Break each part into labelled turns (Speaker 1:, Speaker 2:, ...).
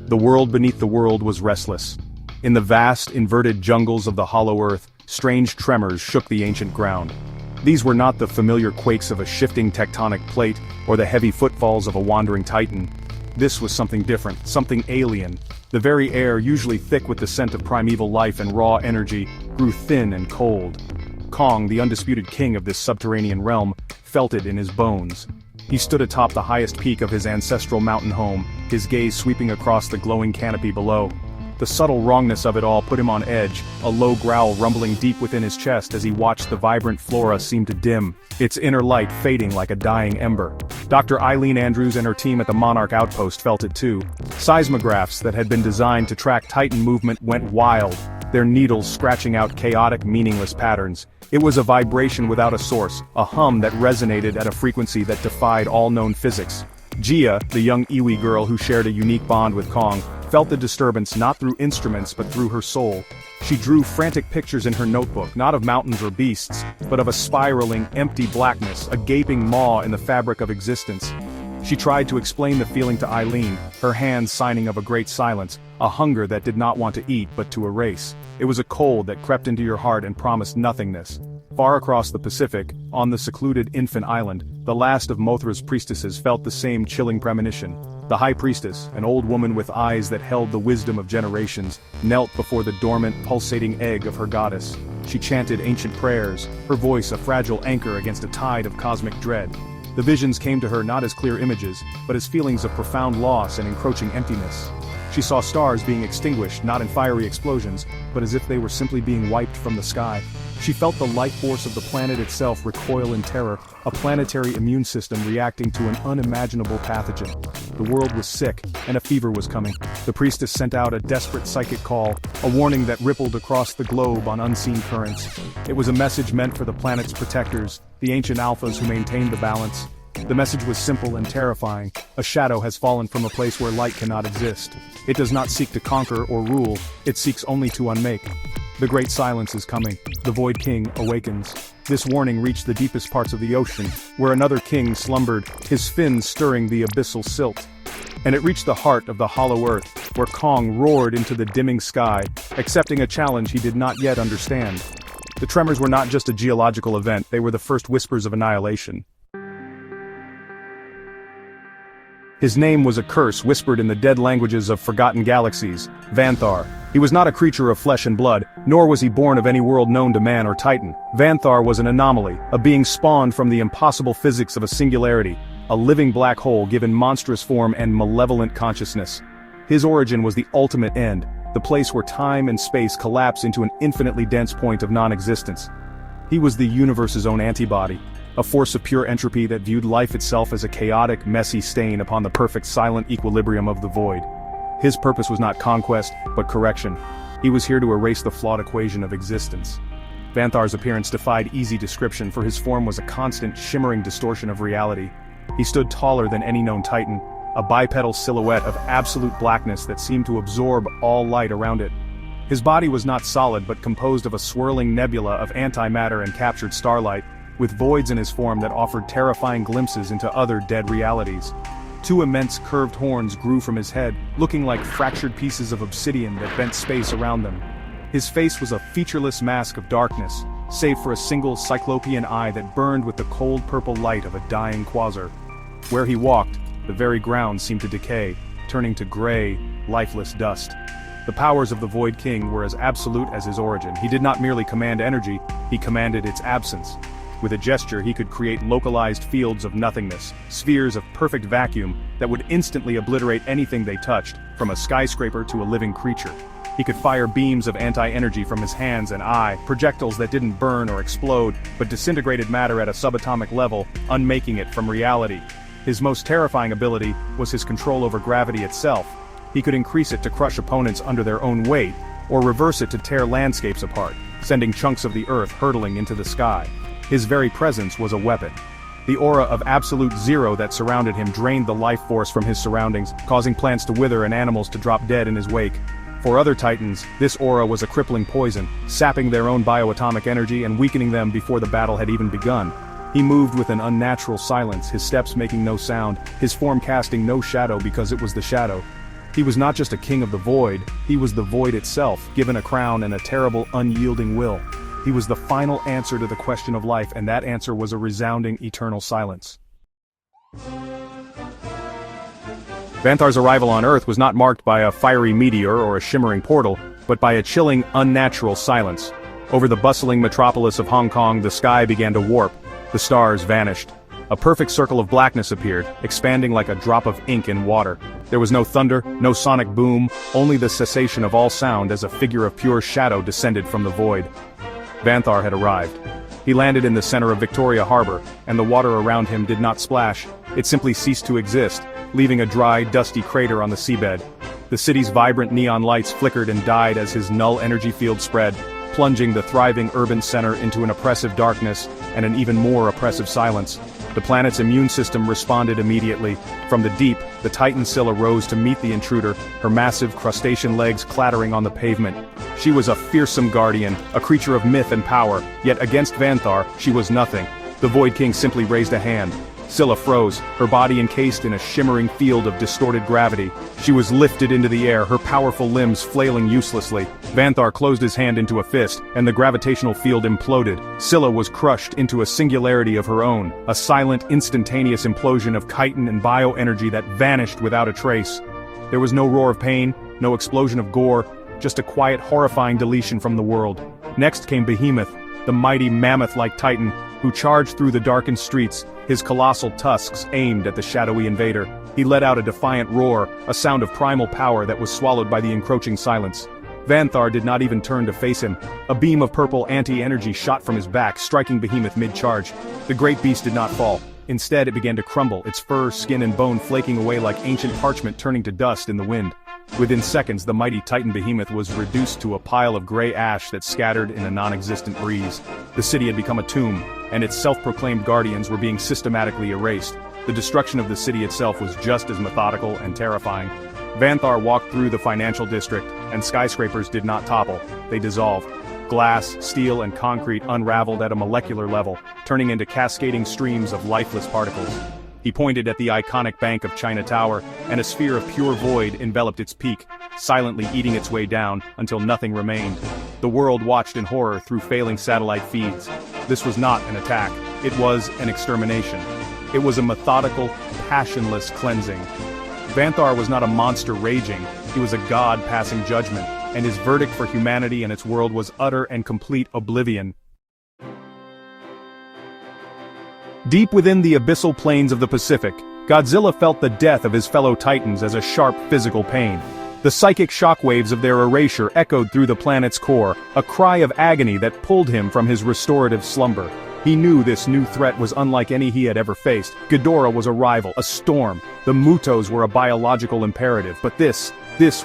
Speaker 1: The world beneath the world was restless. In the vast, inverted jungles of the hollow earth, strange tremors shook the ancient ground. These were not the familiar quakes of a shifting tectonic plate, or the heavy footfalls of a wandering titan. This was something different, something alien. The very air, usually thick with the scent of primeval life and raw energy, grew thin and cold. Kong, the undisputed king of this subterranean realm, felt it in his bones. He stood atop the highest peak of his ancestral mountain home, his gaze sweeping across the glowing canopy below. The subtle wrongness of it all put him on edge, a low growl rumbling deep within his chest as he watched the vibrant flora seem to dim, its inner light fading like a dying ember. Dr. Eileen Andrews and her team at the Monarch Outpost felt it too. Seismographs that had been designed to track Titan movement went wild, their needles scratching out chaotic, meaningless patterns. It was a vibration without a source, a hum that resonated at a frequency that defied all known physics. Gia, the young Iwi girl who shared a unique bond with Kong, felt the disturbance not through instruments but through her soul. She drew frantic pictures in her notebook, not of mountains or beasts, but of a spiraling, empty blackness, a gaping maw in the fabric of existence. She tried to explain the feeling to Eileen, her hands signing of a great silence, a hunger that did not want to eat but to erase. It was a cold that crept into your heart and promised nothingness. Far across the Pacific, on the secluded infant island, the last of Mothra's priestesses felt the same chilling premonition. The High Priestess, an old woman with eyes that held the wisdom of generations, knelt before the dormant, pulsating egg of her goddess. She chanted ancient prayers, her voice a fragile anchor against a tide of cosmic dread. The visions came to her not as clear images, but as feelings of profound loss and encroaching emptiness. She saw stars being extinguished not in fiery explosions, but as if they were simply being wiped from the sky. She felt the life force of the planet itself recoil in terror, a planetary immune system reacting to an unimaginable pathogen. The world was sick, and a fever was coming. The priestess sent out a desperate psychic call, a warning that rippled across the globe on unseen currents. It was a message meant for the planet's protectors, the ancient alphas who maintained the balance. The message was simple and terrifying. A shadow has fallen from a place where light cannot exist. It does not seek to conquer or rule, it seeks only to unmake. The great silence is coming. The Void King awakens. This warning reached the deepest parts of the ocean, where another king slumbered, his fins stirring the abyssal silt. And it reached the heart of the hollow earth, where Kong roared into the dimming sky, accepting a challenge he did not yet understand. The tremors were not just a geological event, they were the first whispers of annihilation. His name was a curse whispered in the dead languages of forgotten galaxies, Vanthar. He was not a creature of flesh and blood, nor was he born of any world known to man or Titan. Vanthar was an anomaly, a being spawned from the impossible physics of a singularity, a living black hole given monstrous form and malevolent consciousness. His origin was the ultimate end, the place where time and space collapse into an infinitely dense point of non-existence. He was the universe's own antibody, a force of pure entropy that viewed life itself as a chaotic, messy stain upon the perfect silent equilibrium of the void. His purpose was not conquest, but correction. He was here to erase the flawed equation of existence. Vanthar's appearance defied easy description, for his form was a constant, shimmering distortion of reality. He stood taller than any known Titan, a bipedal silhouette of absolute blackness that seemed to absorb all light around it. His body was not solid but composed of a swirling nebula of antimatter and captured starlight, with voids in his form that offered terrifying glimpses into other dead realities. Two immense curved horns grew from his head, looking like fractured pieces of obsidian that bent space around them. His face was a featureless mask of darkness, save for a single cyclopean eye that burned with the cold purple light of a dying quasar. Where he walked, the very ground seemed to decay, turning to gray, lifeless dust. The powers of the Void King were as absolute as his origin. He did not merely command energy, he commanded its absence. With a gesture he could create localized fields of nothingness, spheres of perfect vacuum that would instantly obliterate anything they touched, from a skyscraper to a living creature. He could fire beams of anti-energy from his hands and eye, projectiles that didn't burn or explode, but disintegrated matter at a subatomic level, unmaking it from reality. His most terrifying ability was his control over gravity itself. He could increase it to crush opponents under their own weight, or reverse it to tear landscapes apart, sending chunks of the earth hurtling into the sky. His very presence was a weapon. The aura of absolute zero that surrounded him drained the life force from his surroundings, causing plants to wither and animals to drop dead in his wake. For other Titans, this aura was a crippling poison, sapping their own bioatomic energy and weakening them before the battle had even begun. He moved with an unnatural silence, his steps making no sound, his form casting no shadow because it was the shadow. He was not just a king of the void, he was the void itself, given a crown and a terrible, unyielding will. He was the final answer to the question of life, and that answer was a resounding, eternal silence. Vanthar's arrival on Earth was not marked by a fiery meteor or a shimmering portal, but by a chilling, unnatural silence. Over the bustling metropolis of Hong Kong, the sky began to warp. The stars vanished. A perfect circle of blackness appeared, expanding like a drop of ink in water. There was no thunder, no sonic boom, only the cessation of all sound as a figure of pure shadow descended from the void. Vanthar had arrived. He landed in the center of Victoria Harbor, and the water around him did not splash. It simply ceased to exist, leaving a dry, dusty crater on the seabed. The city's vibrant neon lights flickered and died as his null energy field spread, plunging the thriving urban center into an oppressive darkness and an even more oppressive silence. The planet's immune system responded immediately. From the deep, the Titan Scylla rose to meet the intruder, her massive crustacean legs clattering on the pavement. She was a fearsome guardian, a creature of myth and power, yet against Vanthar, she was nothing. The Void King simply raised a hand. Scylla froze, her body encased in a shimmering field of distorted gravity. She was lifted into the air, her powerful limbs flailing uselessly. Vanthar closed his hand into a fist, and the gravitational field imploded. Scylla was crushed into a singularity of her own, a silent, instantaneous implosion of chitin and bioenergy that vanished without a trace. There was no roar of pain, no explosion of gore, just a quiet, horrifying deletion from the world. Next came Behemoth, the mighty mammoth-like titan, who charged through the darkened streets, his colossal tusks aimed at the shadowy invader. He let out a defiant roar, a sound of primal power that was swallowed by the encroaching silence. Vanthar did not even turn to face him. A beam of purple anti-energy shot from his back, striking Behemoth mid-charge. The great beast did not fall. Instead, it began to crumble, its fur, skin and bone flaking away like ancient parchment turning to dust in the wind. Within seconds, the mighty Titan Behemoth was reduced to a pile of gray ash that scattered in a non-existent breeze. The city had become a tomb, and its self-proclaimed guardians were being systematically erased. The destruction of the city itself was just as methodical and terrifying. Vanthar walked through the financial district, and skyscrapers did not topple, they dissolved. Glass, steel, and concrete unraveled at a molecular level, turning into cascading streams of lifeless particles. He pointed at the iconic Bank of China Tower, and a sphere of pure void enveloped its peak, silently eating its way down until nothing remained. The world watched in horror through failing satellite feeds. This was not an attack, it was an extermination. It was a methodical, passionless cleansing. Vanthar was not a monster raging, he was a god passing judgment, and his verdict for humanity and its world was utter and complete oblivion. Deep within the abyssal plains of the Pacific, Godzilla felt the death of his fellow titans as a sharp physical pain. The psychic shockwaves of their erasure echoed through the planet's core, a cry of agony that pulled him from his restorative slumber. He knew this new threat was unlike any he had ever faced. Ghidorah was a rival, a storm. The Mutos were a biological imperative, but this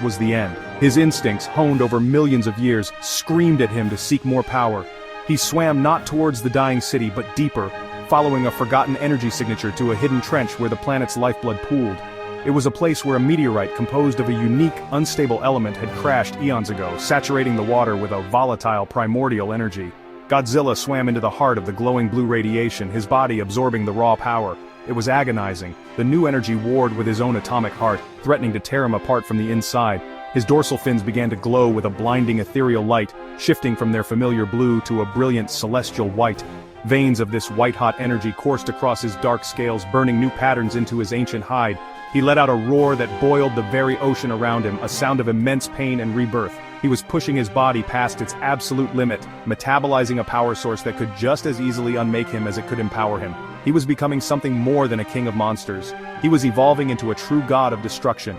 Speaker 1: was the end. His instincts, honed over millions of years, screamed at him to seek more power. He swam not towards the dying city, but deeper, following a forgotten energy signature to a hidden trench where the planet's lifeblood pooled. It was a place where a meteorite composed of a unique, unstable element had crashed eons ago, saturating the water with a volatile, primordial energy. Godzilla swam into the heart of the glowing blue radiation, his body absorbing the raw power. It was agonizing. The new energy warred with his own atomic heart, threatening to tear him apart from the inside. His dorsal fins began to glow with a blinding ethereal light, shifting from their familiar blue to a brilliant celestial white. Veins of this white-hot energy coursed across his dark scales, burning new patterns into his ancient hide. He let out a roar that boiled the very ocean around him, a sound of immense pain and rebirth. He was pushing his body past its absolute limit, metabolizing a power source that could just as easily unmake him as it could empower him. He was becoming something more than a king of monsters. He was evolving into a true god of destruction.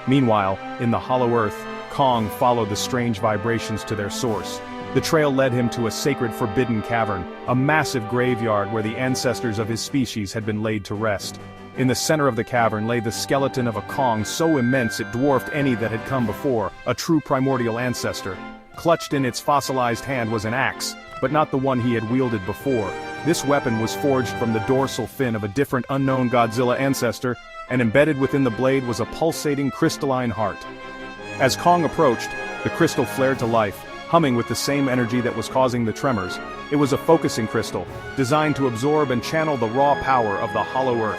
Speaker 1: Meanwhile, in the hollow earth, Kong followed the strange vibrations to their source. The trail led him to a sacred forbidden cavern, a massive graveyard where the ancestors of his species had been laid to rest. In the center of the cavern lay the skeleton of a Kong so immense it dwarfed any that had come before, a true primordial ancestor. Clutched in its fossilized hand was an axe, but not the one he had wielded before. This weapon was forged from the dorsal fin of a different unknown Godzilla ancestor, and embedded within the blade was a pulsating crystalline heart. As Kong approached, the crystal flared to life, humming with the same energy that was causing the tremors. It was a focusing crystal, designed to absorb and channel the raw power of the hollow earth.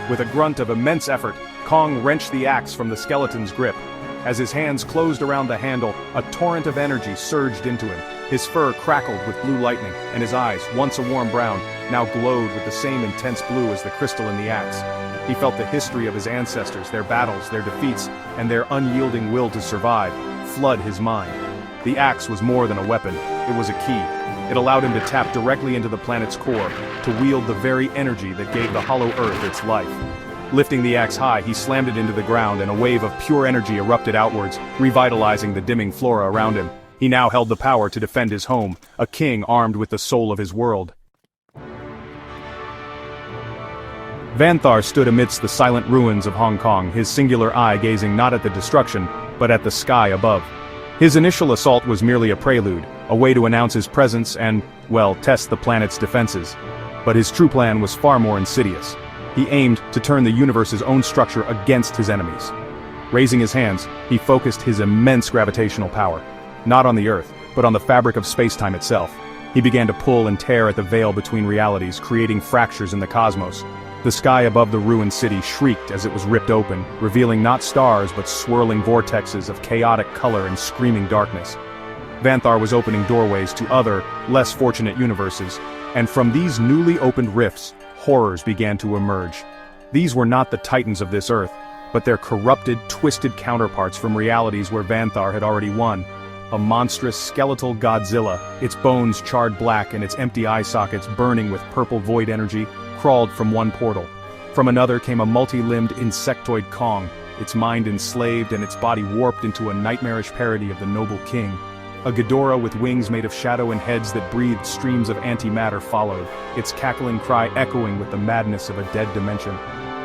Speaker 1: With a grunt of immense effort, Kong wrenched the axe from the skeleton's grip. As his hands closed around the handle, a torrent of energy surged into him. His fur crackled with blue lightning, and his eyes, once a warm brown, now glowed with the same intense blue as the crystal in the axe. He felt the history of his ancestors, their battles, their defeats, and their unyielding will to survive, flood his mind. The axe was more than a weapon, it was a key. It allowed him to tap directly into the planet's core, to wield the very energy that gave the hollow earth its life. Lifting the axe high, he slammed it into the ground, and a wave of pure energy erupted outwards, revitalizing the dimming flora around him. He now held the power to defend his home, a king armed with the soul of his world. Vanthar stood amidst the silent ruins of Hong Kong, his singular eye gazing not at the destruction, but at the sky above. His initial assault was merely a prelude, a way to announce his presence and, well, test the planet's defenses. But his true plan was far more insidious. He aimed to turn the universe's own structure against his enemies. Raising his hands, he focused his immense gravitational power, not on the Earth, but on the fabric of space-time itself. He began to pull and tear at the veil between realities, creating fractures in the cosmos. The sky above the ruined city shrieked as it was ripped open, revealing not stars but swirling vortexes of chaotic color and screaming darkness. Vanthar was opening doorways to other, less fortunate universes, and from these newly opened rifts, horrors began to emerge. These were not the titans of this earth, but their corrupted, twisted counterparts from realities where Vanthar had already won. A monstrous skeletal Godzilla, its bones charred black and its empty eye sockets burning with purple void energy, crawled from one portal. From another came a multi-limbed insectoid Kong, its mind enslaved and its body warped into a nightmarish parody of the noble king. A Ghidorah with wings made of shadow and heads that breathed streams of antimatter followed, its cackling cry echoing with the madness of a dead dimension.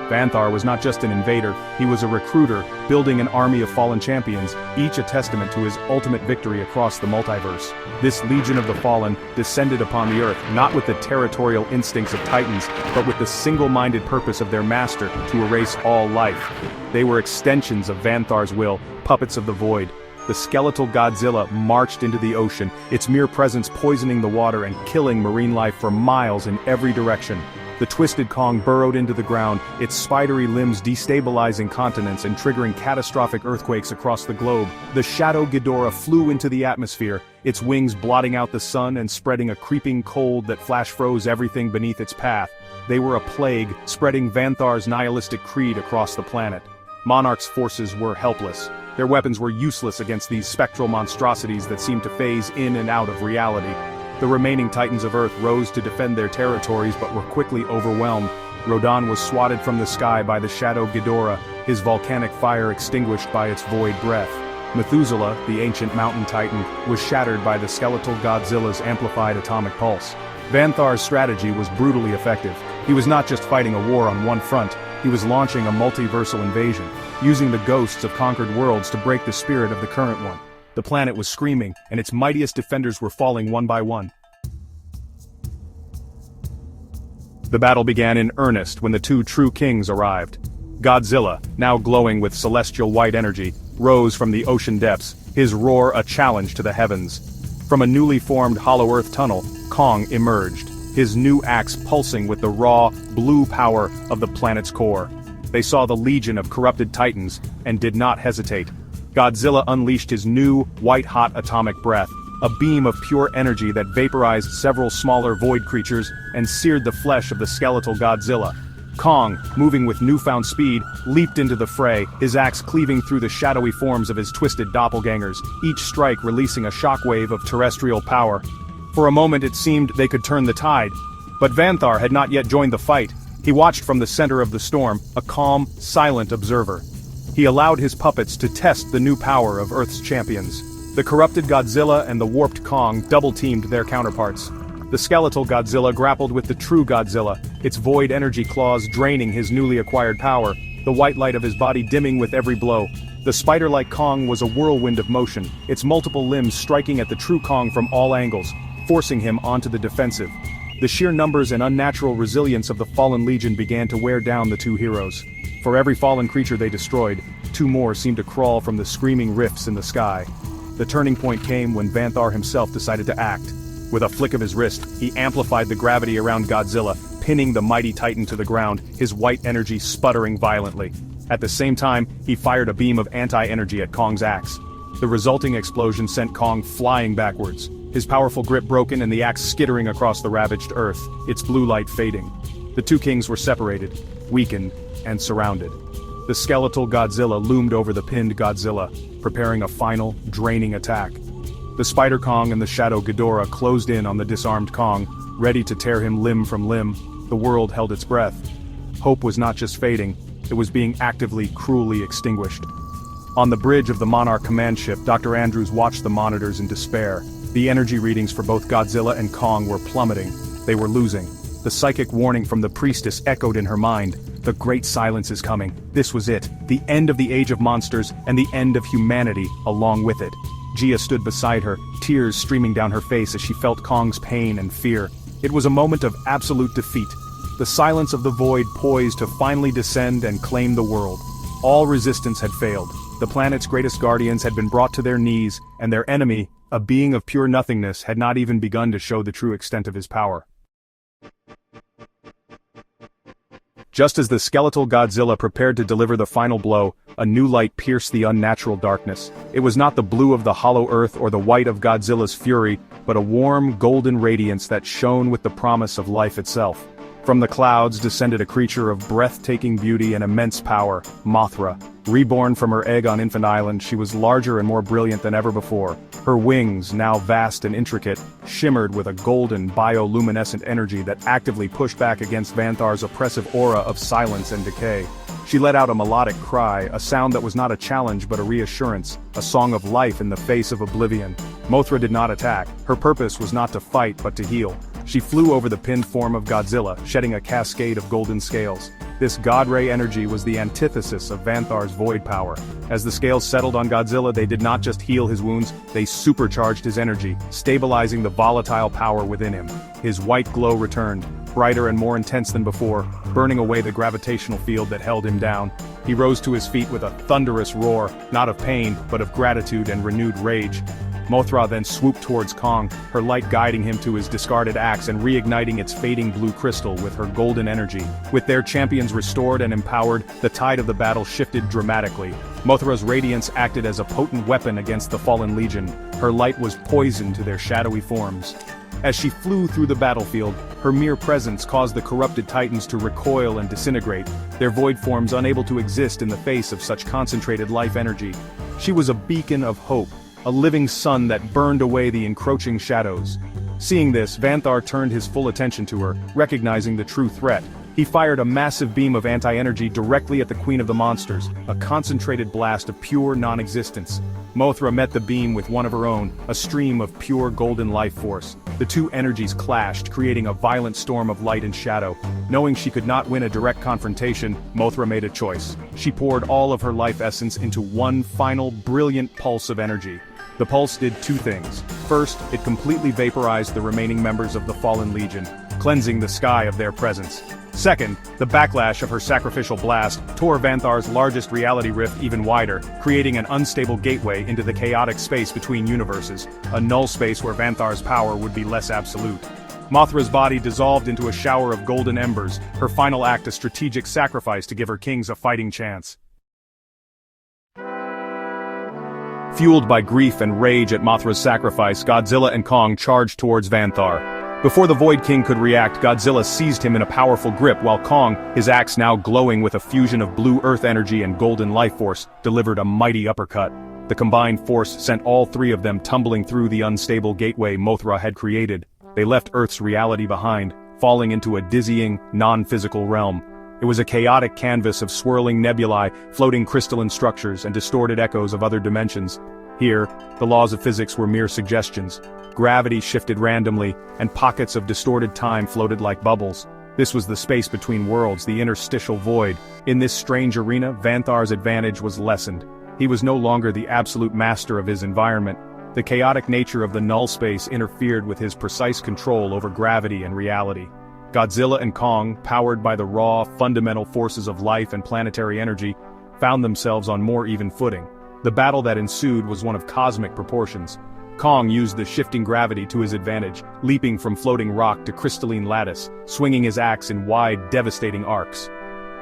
Speaker 1: Vanthar was not just an invader, he was a recruiter, building an army of fallen champions, each a testament to his ultimate victory across the multiverse. This Legion of the Fallen descended upon the Earth not with the territorial instincts of Titans, but with the single-minded purpose of their master to erase all life. They were extensions of Vanthar's will, puppets of the void. The skeletal Godzilla marched into the ocean, its mere presence poisoning the water and killing marine life for miles in every direction. The twisted Kong burrowed into the ground, its spidery limbs destabilizing continents and triggering catastrophic earthquakes across the globe. The Shadow Ghidorah flew into the atmosphere, its wings blotting out the sun and spreading a creeping cold that flash froze everything beneath its path. They were a plague, spreading Vanthar's nihilistic creed across the planet. Monarch's forces were helpless. Their weapons were useless against these spectral monstrosities that seemed to phase in and out of reality. The remaining Titans of Earth rose to defend their territories but were quickly overwhelmed. Rodan was swatted from the sky by the Shadow Ghidorah, his volcanic fire extinguished by its void breath. Methuselah, the ancient mountain titan, was shattered by the skeletal Godzilla's amplified atomic pulse. Vanthar's strategy was brutally effective. He was not just fighting a war on one front, he was launching a multiversal invasion, using the ghosts of conquered worlds to break the spirit of the current one. The planet was screaming, and its mightiest defenders were falling one by one. The battle began in earnest when the two true kings arrived. Godzilla, now glowing with celestial white energy, rose from the ocean depths, his roar a challenge to the heavens. From a newly formed hollow earth tunnel, Kong emerged, his new axe pulsing with the raw, blue power of the planet's core. They saw the legion of corrupted titans, and did not hesitate. Godzilla unleashed his new, white-hot atomic breath, a beam of pure energy that vaporized several smaller void creatures and seared the flesh of the skeletal Godzilla. Kong, moving with newfound speed, leaped into the fray, his axe cleaving through the shadowy forms of his twisted doppelgangers, each strike releasing a shockwave of terrestrial power. For a moment it seemed they could turn the tide, but Vanthar had not yet joined the fight. He watched from the center of the storm, a calm, silent observer. He allowed his puppets to test the new power of Earth's champions. The corrupted Godzilla and the warped Kong double-teamed their counterparts. The skeletal Godzilla grappled with the true Godzilla, its void energy claws draining his newly acquired power, the white light of his body dimming with every blow. The spider-like Kong was a whirlwind of motion, its multiple limbs striking at the true Kong from all angles, forcing him onto the defensive. The sheer numbers and unnatural resilience of the fallen legion began to wear down the two heroes. For every fallen creature they destroyed, two more seemed to crawl from the screaming rifts in the sky. The turning point came when Vanthar himself decided to act. With a flick of his wrist, he amplified the gravity around Godzilla, pinning the mighty titan to the ground, his white energy sputtering violently. At the same time, he fired a beam of anti-energy at Kong's axe. The resulting explosion sent Kong flying backwards, his powerful grip broken and the axe skittering across the ravaged earth, its blue light fading. The two kings were separated, weakened, and surrounded. The skeletal Godzilla loomed over the pinned Godzilla, preparing a final, draining attack. The Spider Kong and the Shadow Ghidorah closed in on the disarmed Kong, ready to tear him limb from limb. The world held its breath. Hope was not just fading, it was being actively, cruelly extinguished. On the bridge of the Monarch command ship, Dr. Andrews watched the monitors in despair. The energy readings for both Godzilla and Kong were plummeting. They were losing. The psychic warning from the priestess echoed in her mind. The great silence is coming. This was it. The end of the age of monsters, and the end of humanity along with it. Gia stood beside her, tears streaming down her face as she felt Kong's pain and fear. It was a moment of absolute defeat. The silence of the void poised to finally descend and claim the world. All resistance had failed. The planet's greatest guardians had been brought to their knees, and their enemy, a being of pure nothingness, had not even begun to show the true extent of his power. Just as the skeletal Godzilla prepared to deliver the final blow, a new light pierced the unnatural darkness. It was not the blue of the hollow earth or the white of Godzilla's fury, but a warm, golden radiance that shone with the promise of life itself. From the clouds descended a creature of breathtaking beauty and immense power, Mothra. Reborn from her egg on Infant Island, she was larger and more brilliant than ever before. Her wings, now vast and intricate, shimmered with a golden, bioluminescent energy that actively pushed back against Vanthar's oppressive aura of silence and decay. She let out a melodic cry, a sound that was not a challenge but a reassurance, a song of life in the face of oblivion. Mothra did not attack. Her purpose was not to fight but to heal. She flew over the pinned form of Godzilla, shedding a cascade of golden scales. This God Ray energy was the antithesis of Vanthar's void power. As the scales settled on Godzilla, they did not just heal his wounds, they supercharged his energy, stabilizing the volatile power within him. His white glow returned, brighter and more intense than before, burning away the gravitational field that held him down. He rose to his feet with a thunderous roar, not of pain, but of gratitude and renewed rage. Mothra then swooped towards Kong, her light guiding him to his discarded axe and reigniting its fading blue crystal with her golden energy. With their champions restored and empowered, the tide of the battle shifted dramatically. Mothra's radiance acted as a potent weapon against the fallen legion. Her light was poison to their shadowy forms. As she flew through the battlefield, her mere presence caused the corrupted titans to recoil and disintegrate, their void forms unable to exist in the face of such concentrated life energy. She was a beacon of hope, a living sun that burned away the encroaching shadows. Seeing this, Vanthar turned his full attention to her, recognizing the true threat. He fired a massive beam of anti-energy directly at the Queen of the Monsters, a concentrated blast of pure non-existence. Mothra met the beam with one of her own, a stream of pure golden life force. The two energies clashed, creating a violent storm of light and shadow. Knowing she could not win a direct confrontation, Mothra made a choice. She poured all of her life essence into one final, brilliant pulse of energy. The pulse did two things. First, it completely vaporized the remaining members of the Fallen Legion, cleansing the sky of their presence. Second, the backlash of her sacrificial blast tore Vanthar's largest reality rift even wider, creating an unstable gateway into the chaotic space between universes, a null space where Vanthar's power would be less absolute. Mothra's body dissolved into a shower of golden embers, her final act a strategic sacrifice to give her kings a fighting chance. Fueled by grief and rage at Mothra's sacrifice, Godzilla and Kong charged towards Vanthar. Before the Void King could react, Godzilla seized him in a powerful grip while Kong, his axe now glowing with a fusion of blue earth energy and golden life force, delivered a mighty uppercut. The combined force sent all three of them tumbling through the unstable gateway Mothra had created. They left Earth's reality behind, falling into a dizzying, non-physical realm. It was a chaotic canvas of swirling nebulae, floating crystalline structures, and distorted echoes of other dimensions. Here, the laws of physics were mere suggestions. Gravity shifted randomly, and pockets of distorted time floated like bubbles. This was the space between worlds, the interstitial void. In this strange arena, Vanthar's advantage was lessened. He was no longer the absolute master of his environment. The chaotic nature of the null space interfered with his precise control over gravity and reality. Godzilla and Kong, powered by the raw, fundamental forces of life and planetary energy, found themselves on more even footing. The battle that ensued was one of cosmic proportions. Kong used the shifting gravity to his advantage, leaping from floating rock to crystalline lattice, swinging his axe in wide, devastating arcs.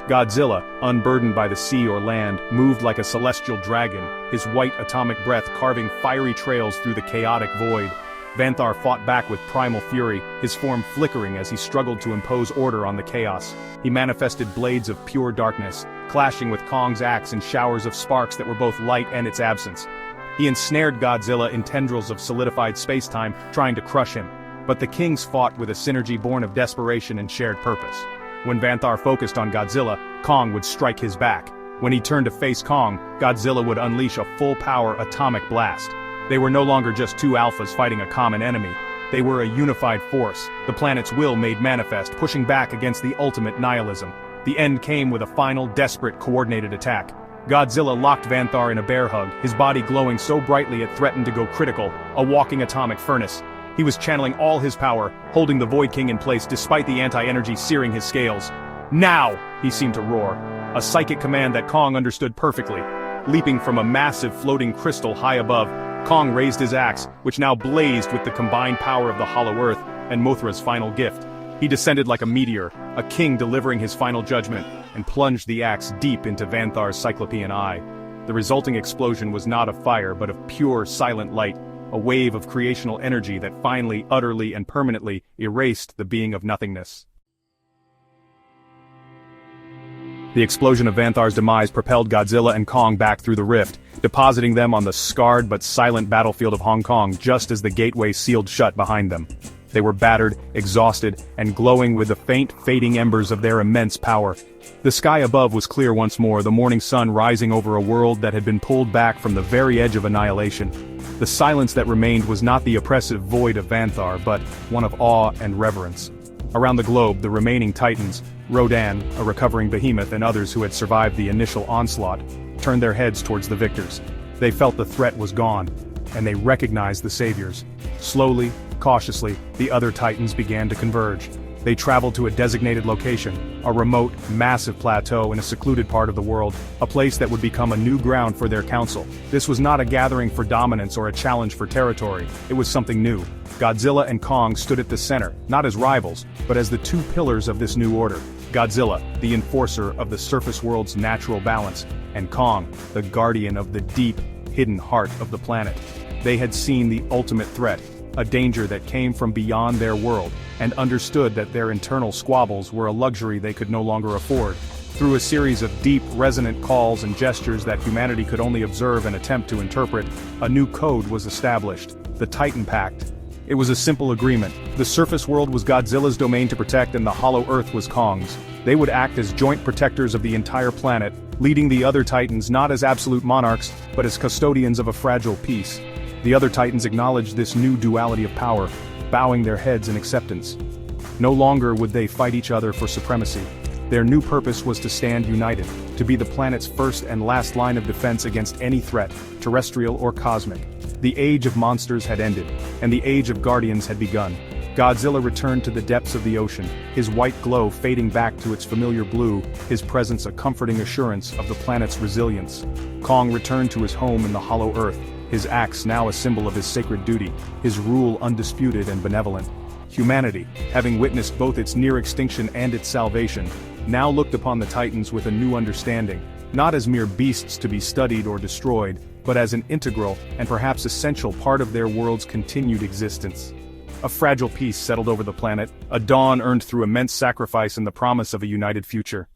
Speaker 1: Godzilla, unburdened by the sea or land, moved like a celestial dragon, his white atomic breath carving fiery trails through the chaotic void. Vanthar fought back with primal fury, his form flickering as he struggled to impose order on the chaos. He manifested blades of pure darkness, clashing with Kong's axe in showers of sparks that were both light and its absence. He ensnared Godzilla in tendrils of solidified space-time, trying to crush him. But the kings fought with a synergy born of desperation and shared purpose. When Vanthar focused on Godzilla, Kong would strike his back. When he turned to face Kong, Godzilla would unleash a full-power atomic blast. They were no longer just two alphas fighting a common enemy. They were a unified force, the planet's will made manifest, pushing back against the ultimate nihilism. The end came with a final, desperate, coordinated attack. Godzilla locked Vanthar in a bear hug, his body glowing so brightly it threatened to go critical, a walking atomic furnace. He was channeling all his power, holding the Void King in place despite the anti-energy searing his scales. "Now!" he seemed to roar, a psychic command that Kong understood perfectly. Leaping from a massive floating crystal high above, Kong raised his axe, which now blazed with the combined power of the Hollow Earth and Mothra's final gift. He descended like a meteor, a king delivering his final judgment, and plunged the axe deep into Vanthar's Cyclopean eye. The resulting explosion was not of fire but of pure, silent light, a wave of creational energy that finally, utterly and permanently erased the being of nothingness. The explosion of Vanthar's demise propelled Godzilla and Kong back through the rift, depositing them on the scarred but silent battlefield of Hong Kong just as the gateway sealed shut behind them. They were battered, exhausted, and glowing with the faint, fading embers of their immense power. The sky above was clear once more, the morning sun rising over a world that had been pulled back from the very edge of annihilation. The silence that remained was not the oppressive void of Vanthar, but one of awe and reverence. Around the globe, the remaining Titans, Rodan, a recovering behemoth, and others who had survived the initial onslaught, turned their heads towards the victors. They felt the threat was gone, and they recognized the saviors. Slowly, cautiously, the other Titans began to converge. They traveled to a designated location, a remote, massive plateau in a secluded part of the world, a place that would become a new ground for their council. This was not a gathering for dominance or a challenge for territory, it was something new. Godzilla and Kong stood at the center, not as rivals, but as the two pillars of this new order. Godzilla, the enforcer of the surface world's natural balance, and Kong, the guardian of the deep, hidden heart of the planet. They had seen the ultimate threat, a danger that came from beyond their world, and understood that their internal squabbles were a luxury they could no longer afford. Through a series of deep, resonant calls and gestures that humanity could only observe and attempt to interpret, a new code was established, the Titan Pact. It was a simple agreement. The surface world was Godzilla's domain to protect and the Hollow Earth was Kong's. They would act as joint protectors of the entire planet, leading the other Titans not as absolute monarchs, but as custodians of a fragile peace. The other Titans acknowledged this new duality of power, bowing their heads in acceptance. No longer would they fight each other for supremacy. Their new purpose was to stand united, to be the planet's first and last line of defense against any threat, terrestrial or cosmic. The age of monsters had ended, and the age of guardians had begun. Godzilla returned to the depths of the ocean, his white glow fading back to its familiar blue, his presence a comforting assurance of the planet's resilience. Kong returned to his home in the Hollow Earth, his axe now a symbol of his sacred duty, his rule undisputed and benevolent. Humanity, having witnessed both its near extinction and its salvation, now looked upon the Titans with a new understanding, not as mere beasts to be studied or destroyed, but as an integral and perhaps essential part of their world's continued existence. A fragile peace settled over the planet, a dawn earned through immense sacrifice and the promise of a united future.